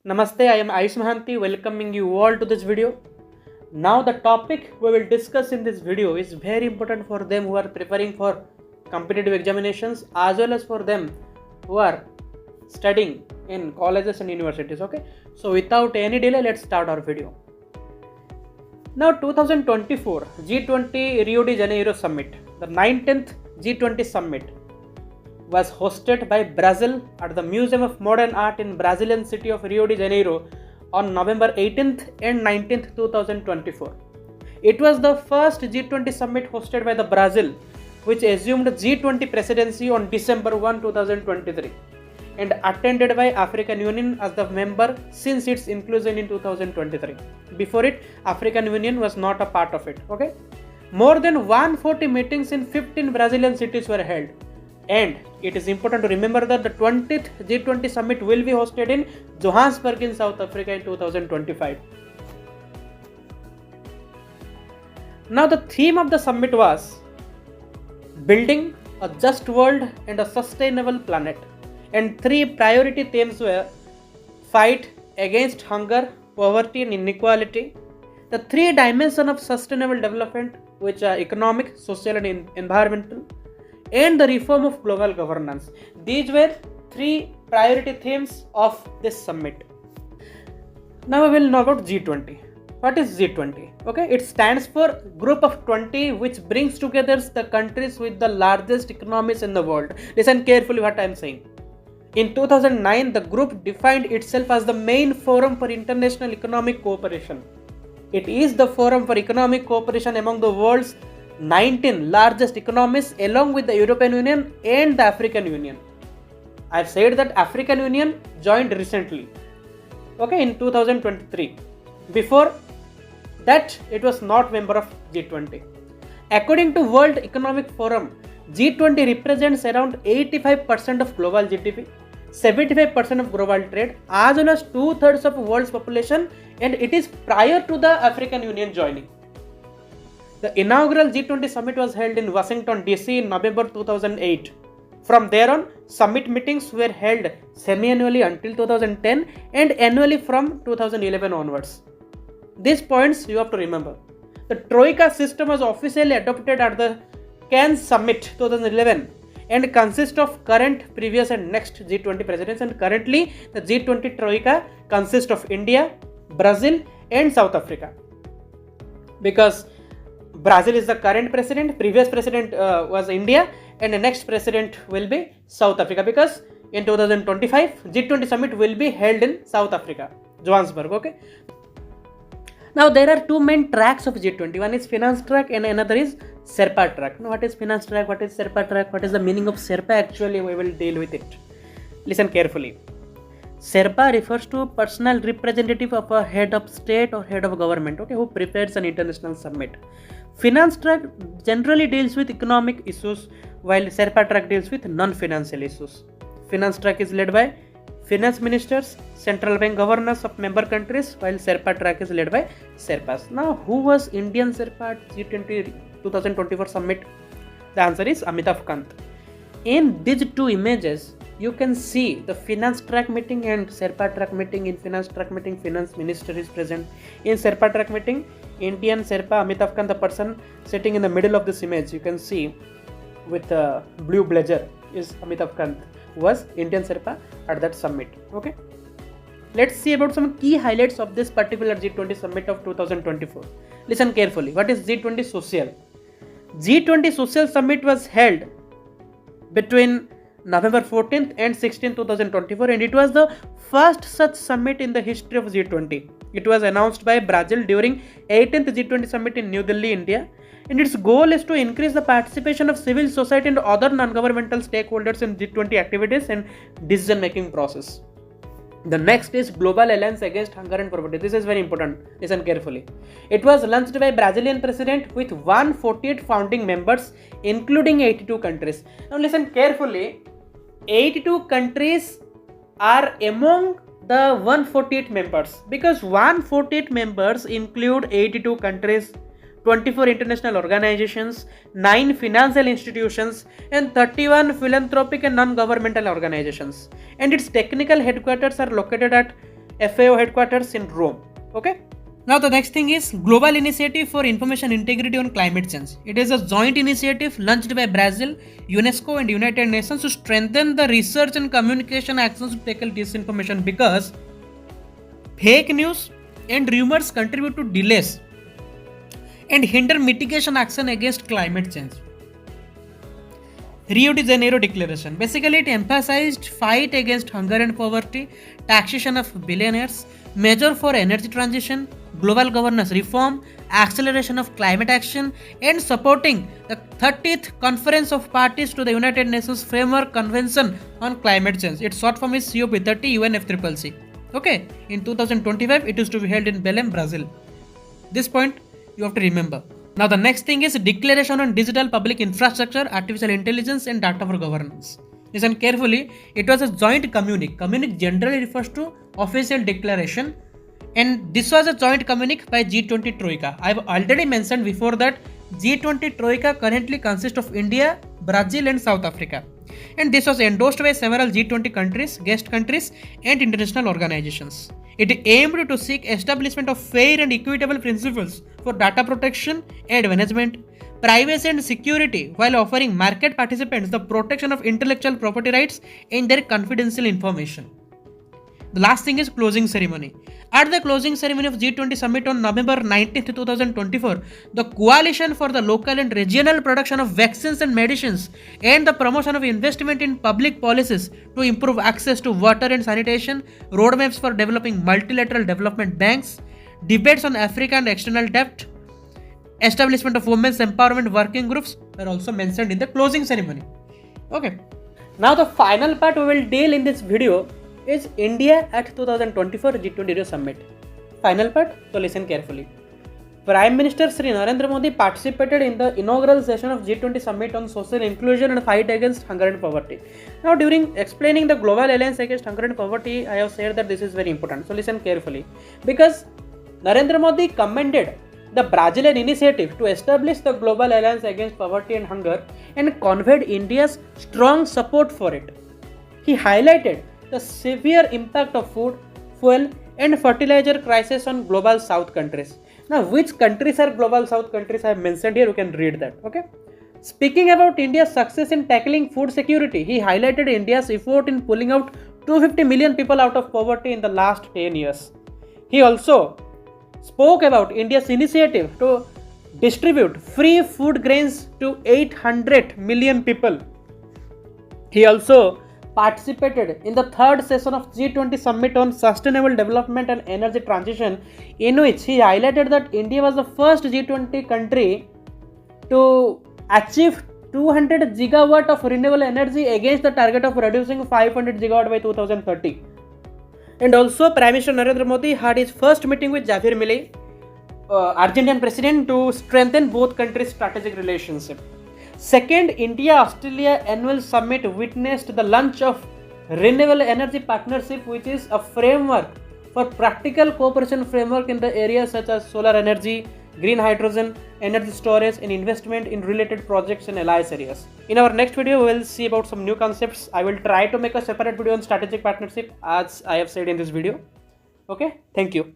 Namaste, I am Ayush Mohanty welcoming you all to this video. Now the topic we will discuss in this video is very important for them who are preparing for competitive examinations as well as for them who are studying in colleges and universities. Okay, so without any delay, let's start our video. Now 2024 G20 Rio de Janeiro Summit, the 19th G20 Summit was hosted by Brazil at the Museum of Modern Art in Brazilian city of Rio de Janeiro on November 18th and 19th, 2024. It was the first G20 summit hosted by the Brazil, which assumed G20 presidency on December 1, 2023 and attended by African Union as the member since its inclusion in 2023. Before it, African Union was not a part of it. Okay, more than 140 meetings in 15 Brazilian cities were held. And it is important to remember that the 20th G20 summit will be hosted in Johannesburg in South Africa in 2025. Now the theme of the summit was building a just world and a sustainable planet. And three priority themes were fight against hunger, poverty and inequality, the three dimensions of sustainable development, which are economic, social and environmental, and the reform of global governance. These were three priority themes of this summit. Now we will know about G20. What is G20? Okay, it stands for Group of 20, which brings together the countries with the largest economies in the world. Listen carefully what I am saying. In 2009, the group defined itself as the main forum for international economic cooperation. It is the forum for economic cooperation among the world's 19 largest economies along with the European Union and the African Union. I have said that African Union joined recently, okay, in 2023. Before that, it was not member of G20. According to World Economic Forum, G20 represents around 85% of global GDP, 75% of global trade, as well as 2/3 of world's population, and it is prior to the African Union joining. The inaugural G20 summit was held in Washington, D.C. in November 2008. From there on, summit meetings were held semi-annually until 2010 and annually from 2011 onwards. These points you have to remember. The Troika system was officially adopted at the Cannes Summit 2011 and consists of current, previous and next G20 presidents, and currently the G20 Troika consists of India, Brazil and South Africa. Because Brazil is the current president, previous president was India, and the next president will be South Africa, because in 2025 G20 summit will be held in South Africa, Johannesburg. Okay. Now there are two main tracks of G20. One is finance track and another is Sherpa track. Now what is finance track? What is Sherpa track? What is the meaning of Sherpa? Actually, we will deal with it. Listen carefully. Sherpa refers to a personal representative of a head of state or head of government, okay, who prepares an international summit. Finance track generally deals with economic issues, while Sherpa track deals with non-financial issues. Finance track is led by finance ministers, central bank governors of member countries, while Sherpa track is led by Sherpas. Now, who was Indian Sherpa at G20 2024 summit? The answer is Amitabh Kant. In these two images, you can see the finance track meeting and Sherpa track meeting. In finance track meeting, finance minister is present. In Sherpa track meeting, Indian Sherpa Amitabh Kant, the person sitting in the middle of this image, you can see with a blue blazer, is Amitabh Kant, who was Indian Sherpa at that summit. Okay, let's see about some key highlights of this particular G20 summit of 2024. Listen carefully. What is G20 Social? G20 Social Summit was held between November 14th and 16th, 2024, and it was the first such summit in the history of G20. It was announced by Brazil during 18th G20 summit in New Delhi, India, and its goal is to increase the participation of civil society and other non-governmental stakeholders in G20 activities and decision-making process. The next is Global Alliance Against Hunger and Poverty. This is very important. Listen carefully. It was launched by Brazilian president with 148 founding members, including 82 countries. Now listen carefully. 82 countries are among the 148 members, because 148 members include 82 countries, 24 international organizations, 9 financial institutions, and 31 philanthropic and non-governmental organizations. And its technical headquarters are located at FAO headquarters in Rome. Okay. Now the next thing is Global Initiative for Information Integrity on Climate Change. It is a joint initiative launched by Brazil, UNESCO and United Nations to strengthen the research and communication actions to tackle disinformation, because fake news and rumors contribute to delays and hinder mitigation action against climate change. Rio de Janeiro Declaration. Basically, it emphasized fight against hunger and poverty, taxation of billionaires, measure for energy transition, global governance reform, acceleration of climate action, and supporting the 30th Conference of Parties to the United Nations Framework Convention on Climate Change. Its short form is COP30 UNFCCC. Okay, in 2025, it is to be held in Belém, Brazil. This point you have to remember. Now the next thing is Declaration on Digital Public Infrastructure, Artificial Intelligence and Data for Governance. Listen carefully, it was a joint communique. Communique generally refers to official declaration, and this was a joint communique by G20 Troika. I have already mentioned before that G20 Troika currently consists of India, Brazil and South Africa. And this was endorsed by several G20 countries, guest countries and international organizations. It aimed to seek establishment of fair and equitable principles for data protection and management, privacy and security, while offering market participants the protection of intellectual property rights and their confidential information. The last thing is closing ceremony. At the closing ceremony of G20 summit on November 19, 2024, the Coalition for the Local and Regional Production of Vaccines and Medicines and the Promotion of Investment in Public Policies to Improve Access to Water and Sanitation, Roadmaps for Developing Multilateral Development Banks, Debates on Africa and External Debt, Establishment of Women's Empowerment Working Groups were also mentioned in the closing ceremony. Okay. Now the final part we will deal in this video is India at 2024 G20 Summit. Final part, so listen carefully. Prime Minister Sri Narendra Modi participated in the inaugural session of G20 Summit on Social Inclusion and Fight Against Hunger and Poverty. Now during explaining the Global Alliance Against Hunger and Poverty, I have said that this is very important. So listen carefully. Because Narendra Modi commended the Brazilian initiative to establish the Global Alliance Against Poverty and Hunger and conveyed India's strong support for it. He highlighted the severe impact of food, fuel and fertilizer crisis on global south countries. Now which countries are global south countries I have mentioned here, you can read that. Okay. Speaking about India's success in tackling food security, he highlighted India's effort in pulling out 250 million people out of poverty in the last 10 years. He also spoke about India's initiative to distribute free food grains to 800 million people. He also participated in the third session of G20 Summit on Sustainable Development and Energy Transition, in which he highlighted that India was the first G20 country to achieve 200 gigawatt of renewable energy against the target of reducing 500 gigawatt by 2030. And also Prime Minister Narendra Modi had his first meeting with Javier Milei, Argentine president, to strengthen both countries' strategic relationship. Second, India-Australia Annual Summit witnessed the launch of Renewable Energy Partnership, which is a framework for practical cooperation framework in the areas such as solar energy, green hydrogen, energy storage and investment in related projects in alliance areas. In our next video, we will see about some new concepts. I will try to make a separate video on strategic partnership as I have said in this video. Okay, thank you.